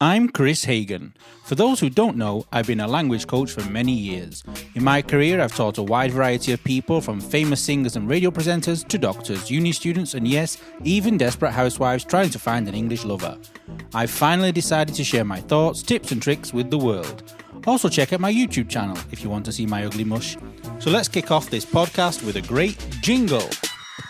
I'm Kris Hagan. For those who don't know, I've been a language coach for many years. In my career, I've taught a wide variety of people, from famous singers and radio presenters to doctors, uni students, and yes, even desperate housewives trying to find an English lover. I've finally decided to share my thoughts, tips and tricks with the world. Also check out my YouTube channel if you want to see my ugly mush. So let's kick off this podcast with a great jingle.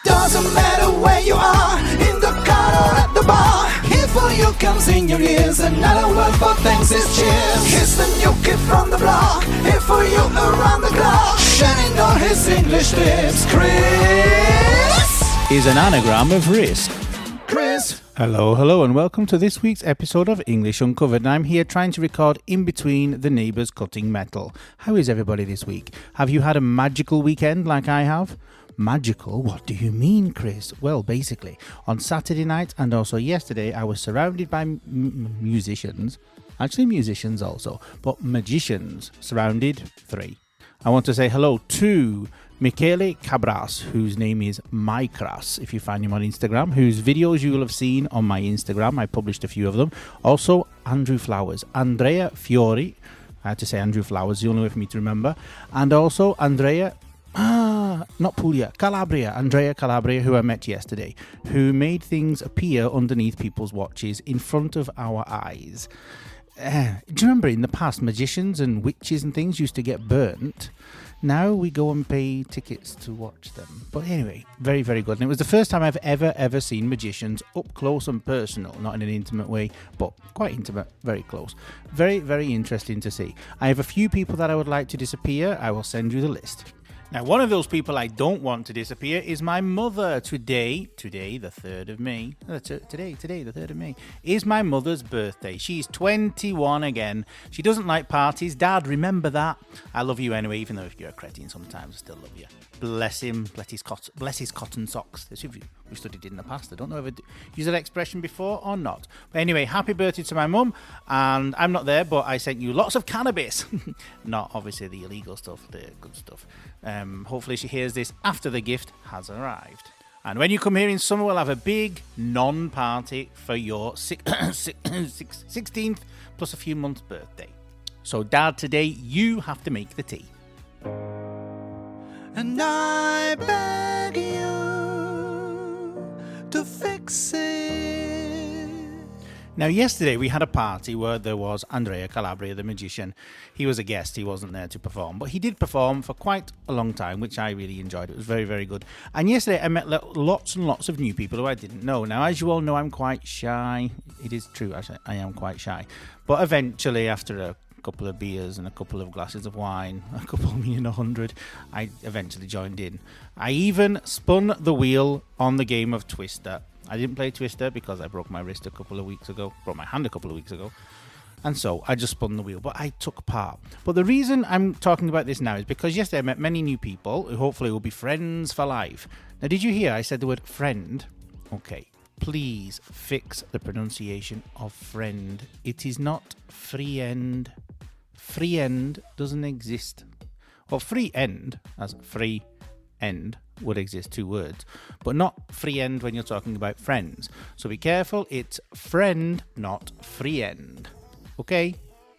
Doesn't matter where you are, in the car or at the bar. Here for you comes in your ears, another word for thanks is cheers. Here's the new kid from the block, here for you around the clock, shining all his English tips. Kris is an anagram of risk. Kris. Hello, and welcome to this week's episode of English Uncovered. And I'm here trying to record in between the neighbours cutting metal. How is everybody this week? Have you had a magical weekend like I have? Magical? What do you mean, Kris? Well, basically, on Saturday night and also yesterday, I was surrounded by musicians. Actually, musicians also, but magicians. Surrounded, 3. I want to say hello to Michele Cabras, whose name is Mycras, if you find him on Instagram, whose videos you will have seen on my Instagram. I published a few of them. Also, Andrew Flowers, Andrea Fiori. I had to say Andrew Flowers, the only way for me to remember. And also Andrea... not Puglia, Calabria, Andrea Calabria, who I met yesterday, who made things appear underneath people's watches in front of our eyes. Do you remember in the past, magicians and witches and things used to get burnt? Now we go and pay tickets to watch them. But anyway, very, very good. And it was the first time I've ever seen magicians up close and personal, not in an intimate way, but quite intimate, very close. Very, very interesting to see. I have a few people that I would like to disappear. I will send you the list. Now, one of those people I don't want to disappear is my mother. Today, the 3rd of May, the 3rd of May, is my mother's birthday. She's 21 again. She doesn't like parties. Dad, remember that. I love you anyway, even though if you're a cretin sometimes, I still love you. Bless him, bless his cotton socks. We studied it in the past. I don't know if I used that expression before or not. But anyway, happy birthday to my mum. And I'm not there, but I sent you lots of cannabis. Not obviously the illegal stuff, the good stuff. Hopefully she hears this after the gift has arrived. And when you come here in summer, we'll have a big non-party for your 16th plus a few months birthday. So Dad, today you have to make the tea. And I beg you to fix it. Now, yesterday we had a party where there was Andrea Calabria, the magician. He was a guest. He wasn't there to perform, but he did perform for quite a long time, which I really enjoyed. It was very, very good. And yesterday I met lots and lots of new people who I didn't know. Now, as you all know, I'm quite shy. It is true, actually, I am quite shy. But eventually, after a couple of beers and a couple of glasses of wine, a couple meaning 100, I eventually joined in. I even spun the wheel on the game of Twister. I didn't play Twister because I broke my hand a couple of weeks ago, and so I just spun the wheel, but I took part. But the reason I'm talking about this now is because yesterday I met many new people who hopefully will be friends for life. Now, did you hear I said the word friend? Okay, please fix the pronunciation of friend. It is not friend. Friend doesn't exist. Well, free end, as free end, would exist, 2 words, but not free end when you're talking about friends. So be careful, it's friend, not free end. Okay?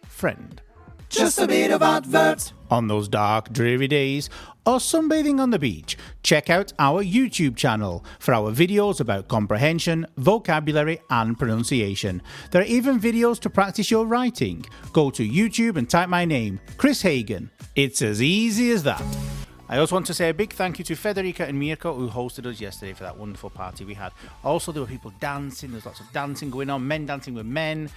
Friend. Just a bit of adverts. On those dark, dreary days, or sunbathing on the beach, check out our YouTube channel for our videos about comprehension, vocabulary, and pronunciation. There are even videos to practice your writing. Go to YouTube and type my name, Kris Hagan. It's as easy as that. I also want to say a big thank you to Federica and Mirko, who hosted us yesterday for that wonderful party we had. Also, there were people dancing. There's lots of dancing going on. Men dancing with men,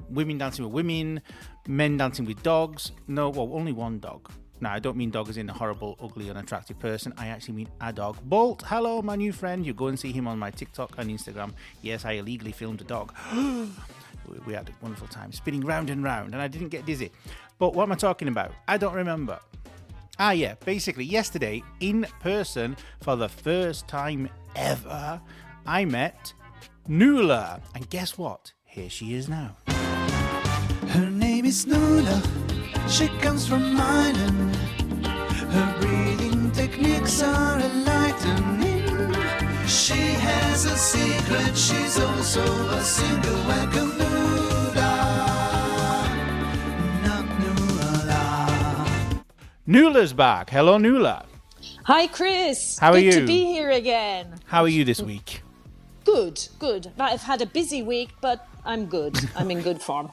women dancing with women, men dancing with dogs. No, well, only one dog. Now, I don't mean dog as in a horrible, ugly, unattractive person. I actually mean a dog. Bolt, hello, my new friend. You go and see him on my TikTok and Instagram. Yes, I illegally filmed a dog. We had a wonderful time spinning round and round, and I didn't get dizzy. But what am I talking about? I don't remember. Basically, yesterday, in person, for the first time ever, I met Nuala. And guess what? Here she is now. Her name is Nuala. She comes from Ireland. Her breathing techniques are enlightening. She has a secret. She's also a single. Welcome, Nuala. Nula's back. Hello, Nula. Hi, Kris. How are you? Good to be here again. How are you this week? Good. I've had a busy week, but I'm good. I'm in good form.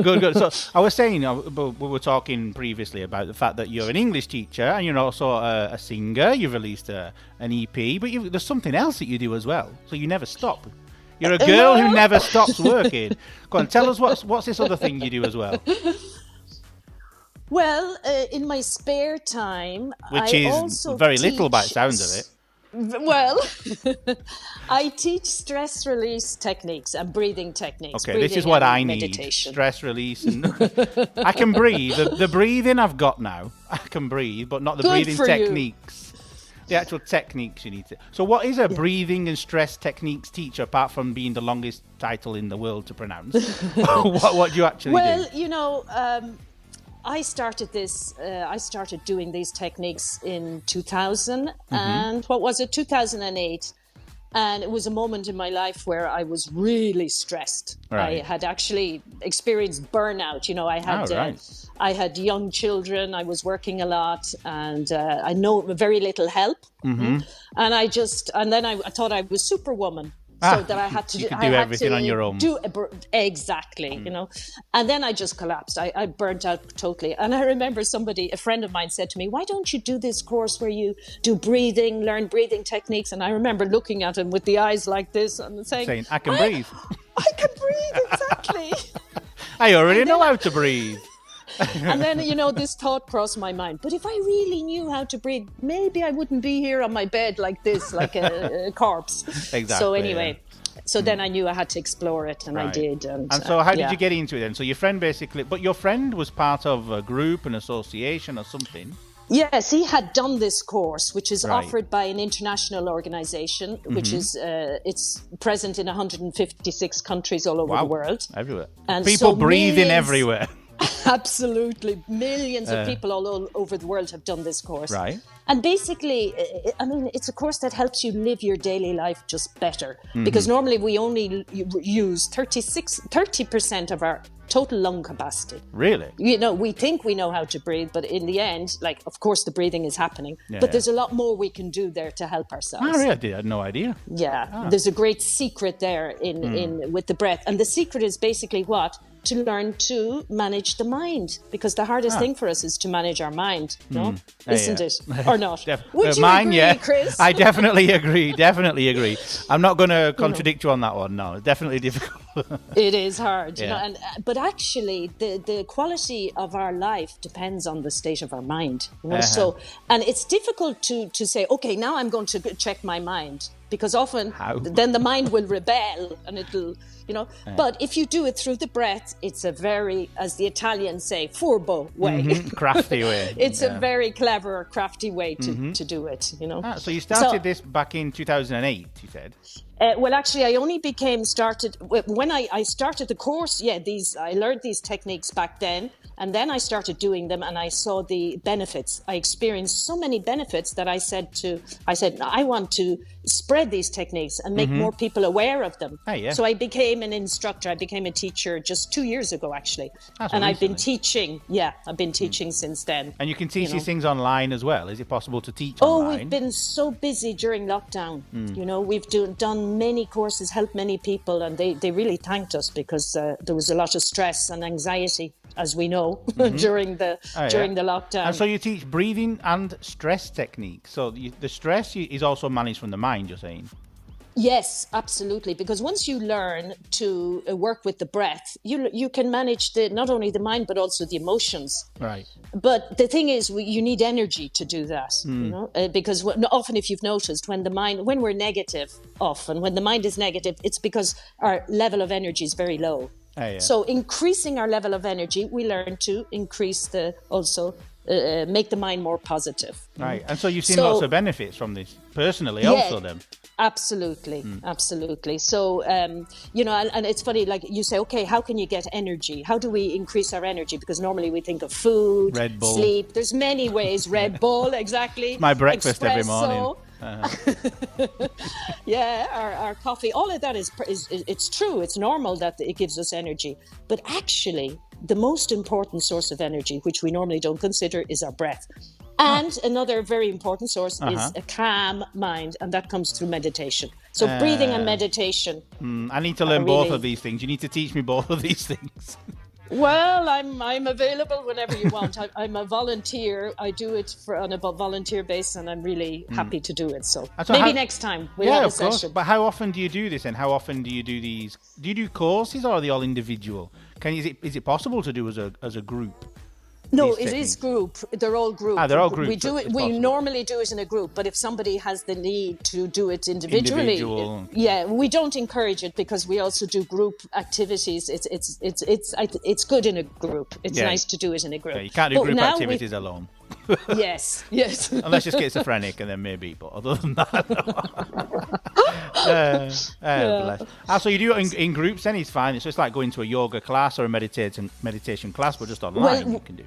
Good. So I was saying, we were talking previously about the fact that you're an English teacher and you're also a singer. You've released an EP, but there's something else that you do as well. So you never stop. You're a girl who never stops working. Go on, tell us what's this other thing you do as well? Well, in my spare time, Which I is also very teach... little by the sounds of it. Well, I teach stress release techniques and breathing techniques. Okay, this is what I need. Meditation. Stress release. And I can breathe. The breathing I've got now. I can breathe, but not the breathing techniques. The actual techniques you need to. So what is a breathing and stress techniques teacher, apart from being the longest title in the world to pronounce? what do you actually do? Well, I started doing these techniques in 2000 and 2008. And it was a moment in my life where I was really stressed. Right. I had actually experienced burnout. I had young children. I was working a lot, and I know very little help. And then I thought I was Superwoman. So that I had to do everything on your own. Exactly, And then I just collapsed. I burnt out totally. And I remember a friend of mine said to me, "Why don't you do this course where you do breathing, learn breathing techniques?" And I remember looking at him with the eyes like this and saying I can breathe. I can breathe, exactly. I already know how to breathe. And then, this thought crossed my mind. But if I really knew how to breathe, maybe I wouldn't be here on my bed like this, like a corpse. Exactly. So anyway, then I knew I had to explore it, and I did. And so how did you get into it then? So your friend but your friend was part of a group, an association or something? Yes, he had done this course, which is offered by an international organization, which is it's present in 156 countries all over the world. Everywhere. And people breathing everywhere. Absolutely. Millions of people all over the world have done this course. Right. And basically, it's a course that helps you live your daily life just better. Because normally we only use 30% of our total lung capacity. Really? We think we know how to breathe, but in the end, of course, the breathing is happening. But there's a lot more we can do there to help ourselves. Oh, really? I had no idea. Yeah. There's a great secret there in with the breath. And the secret is basically what? To learn to manage the mind, because the hardest thing for us is to manage our mind, isn't it? Or not? Would you agree, Kris? I definitely agree. I'm not going to contradict you on that one. No, it's definitely difficult. It is hard, but actually, the quality of our life depends on the state of our mind. So, and it's difficult to say, okay, now I'm going to check my mind, because often then the mind will rebel and it'll. But if you do it through the breath, it's a very, as the Italians say, furbo way. Crafty way. It's a very clever, crafty way to do it, So you started this back in 2008, you said? Well, actually, I only started when I started the course. I learned these techniques back then. And then I started doing them, and I saw the benefits. I experienced so many benefits that I said, I want to spread these techniques and make more people aware of them. So I became an instructor. I became a teacher just 2 years ago, actually. I've been teaching. I've been teaching since then. And you can teach these things online as well. Is it possible to teach online? Oh, we've been so busy during lockdown. We've done many courses, helped many people, and they really thanked us, because there was a lot of stress and anxiety, as we know, during the lockdown. And so you teach breathing and stress techniques. So the stress is also managed from the mind, you're saying? Yes, absolutely. Because once you learn to work with the breath, you can manage not only the mind, but also the emotions. Right. But the thing is, you need energy to do that, because often, if you've noticed, when we're negative, when the mind is negative, it's because our level of energy is very low. So increasing our level of energy, we learn to increase make the mind more positive. Right. And so you've seen lots of benefits from this personally also then? Absolutely. So, and it's funny, like you say, okay, how can you get energy? How do we increase our energy? Because normally we think of food, Red Bull. sleep. There's many ways. Red Bull, exactly. My breakfast Espresso. every morning. Yeah, our coffee, all of that is it's true. It's normal that it gives us energy. But actually, the most important source of energy, which we normally don't consider, is our breath. And another very important source is a calm mind, and that comes through meditation. So breathing and meditation. I need to learn both of these things. You need to teach me both of these things. Well, I'm available whenever you want. I'm a volunteer. I do it on a volunteer basis, and I'm really happy to do it. So maybe next time we'll have a session. Course. But how often do you do this, and how often do you do these? Do you do courses, or are they all individual? Is it possible to do as a group? No, it is group. They're all group. They're all groups. We do it. We normally do it in a group, but if somebody has the need to do it individually, yeah, we don't encourage it because we also do group activities. It's good in a group. It's nice to do it in a group. Yeah, you can't do group activities alone. Yes. Unless you're schizophrenic, and then maybe. But other than that, so you do it in groups. Then it's fine. It's just like going to a yoga class or a meditation class, but just online. You can do.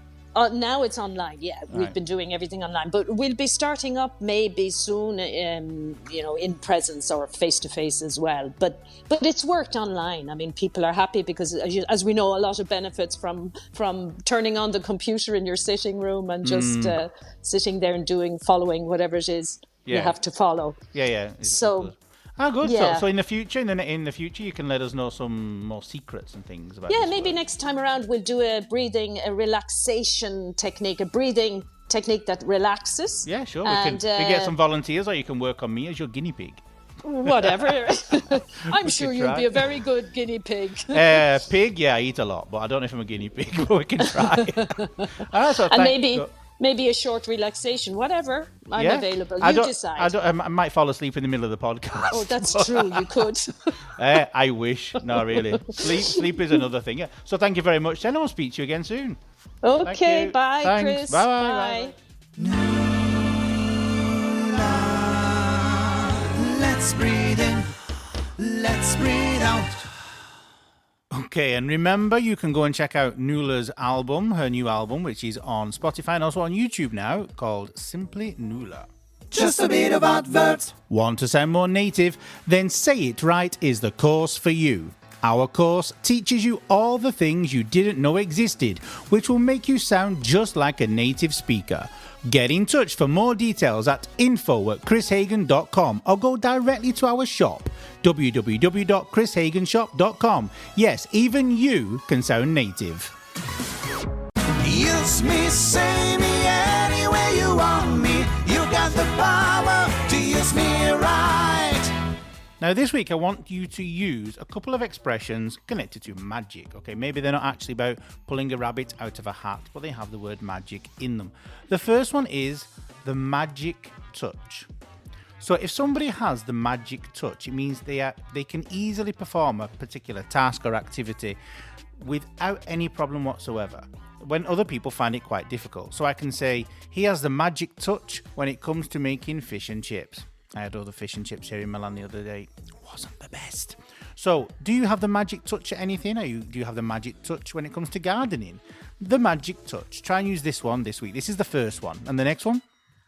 Now it's online, We've been doing everything online. But we'll be starting up maybe soon, in presence or face-to-face as well. But it's worked online. I mean, people are happy because, as we know, a lot of benefits from turning on the computer in your sitting room and just sitting there and following whatever it is you have to follow. Yeah. So... good. Yeah. So in the future, you can let us know some more secrets and things about. Yeah, maybe next time around we'll do a relaxation technique, a breathing technique that relaxes. Yeah, sure. We get some volunteers, or you can work on me as your guinea pig. Whatever. I'm sure you'll be a very good guinea pig. Pig, yeah, I eat a lot, but I don't know if I'm a guinea pig. But we can try. Maybe a short relaxation, whatever. I'm available. You decide. I might fall asleep in the middle of the podcast. Oh, that's true. You could. I wish. No, really. Sleep is another thing. Yeah. So thank you very much. Then I'll speak to you again soon. Okay. Bye, Thanks. Kris. Bye. Let's breathe in. Let's breathe out. Okay, and remember, you can go and check out Nula's album, her new album, which is on Spotify and also on YouTube now, called Simply Nula. Just a bit of adverts. Want to sound more native? Then Say It Right is the course for you. Our course teaches you all the things you didn't know existed, which will make you sound just like a native speaker. Get in touch for more details at info@chrishagan.com or go directly to our shop, www.chrishaganshop.com. Yes, even you can sound native. Use me, say me, any way you want me. You got the power to use me right. Now, this week, I want you to use a couple of expressions connected to magic. Okay, maybe they're not actually about pulling a rabbit out of a hat, but they have the word magic in them. The first one is the magic touch. So if somebody has the magic touch, it means they can easily perform a particular task or activity without any problem whatsoever, when other people find it quite difficult. So I can say, he has the magic touch when it comes to making fish and chips. I had all the fish and chips here in Milan the other day. It wasn't the best. So, do you have the magic touch at anything? Do you have the magic touch when it comes to gardening? The magic touch. Try and use this one this week. This is the first one. And the next one?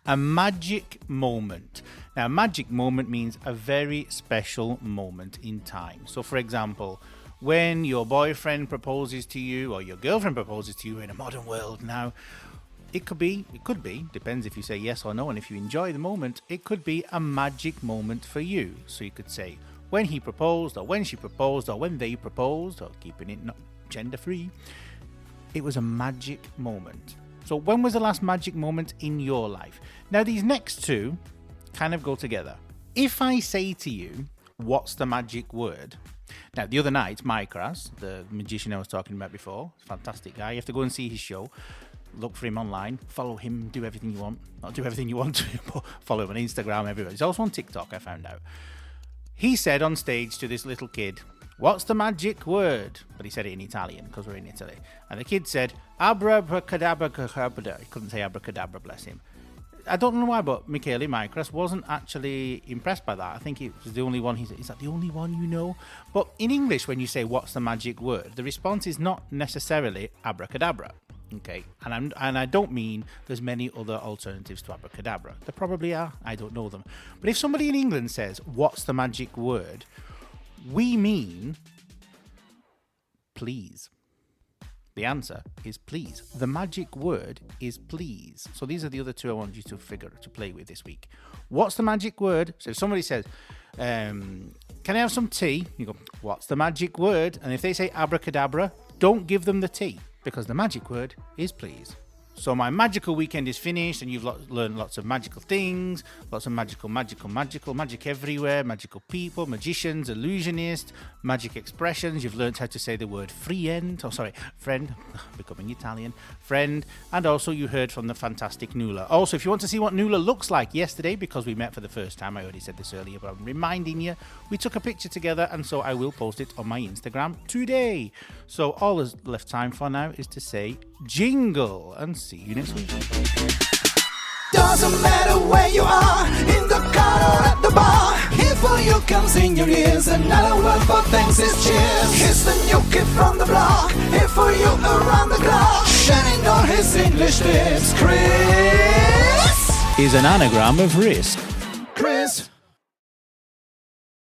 A magic moment. Now, a magic moment means a very special moment in time. So, for example, when your boyfriend proposes to you or your girlfriend proposes to you in a modern world now, it could be, depends if you say yes or no, and if you enjoy the moment, it could be a magic moment for you. So you could say, when he proposed, or when she proposed, or when they proposed, or keeping it not gender-free, it was a magic moment. So when was the last magic moment in your life? Now, these next two kind of go together. If I say to you, what's the magic word? Now, the other night, Kris, the magician I was talking about before, fantastic guy, you have to go and see his show. Look for him online, follow him, do everything you want. Not do everything you want to, but follow him on Instagram, everywhere. He's also on TikTok, I found out. He said on stage to this little kid, what's the magic word? But he said it in Italian, because we're in Italy. And the kid said, abracadabra. He couldn't say abracadabra, bless him. I don't know why, but Kris wasn't actually impressed by that. I think it was the only one. Is that the only one you know? But in English, when you say, what's the magic word? The response is not necessarily abracadabra. Okay, and I don't mean there's many other alternatives to abracadabra. There probably are. I don't know them. But if somebody in England says, "What's the magic word?" we mean please. The answer is please. The magic word is please. So these are the other two I want you to play with this week. What's the magic word? So if somebody says, "Can I have some tea?" you go, "What's the magic word?" And if they say abracadabra, don't give them the tea, because the magic word is please. So my magical weekend is finished, and you've learned lots of magical things, lots of magic everywhere, magical people, magicians, illusionists, magic expressions. You've learned how to say the word friend, becoming Italian, friend, and also you heard from the fantastic Nuala. Also, if you want to see what Nuala looks like yesterday, because we met for the first time, I already said this earlier, but I'm reminding you, we took a picture together, and so I will post it on my Instagram today. So all there's left time for now is to say jingle, and see you next week. Doesn't matter where you are, in the car or at the bar, here for you comes in your ears, another word for thanks is cheers. Here's the new kid from the block, here for you around the clock, shining on his English lips. Kris is an anagram of risk.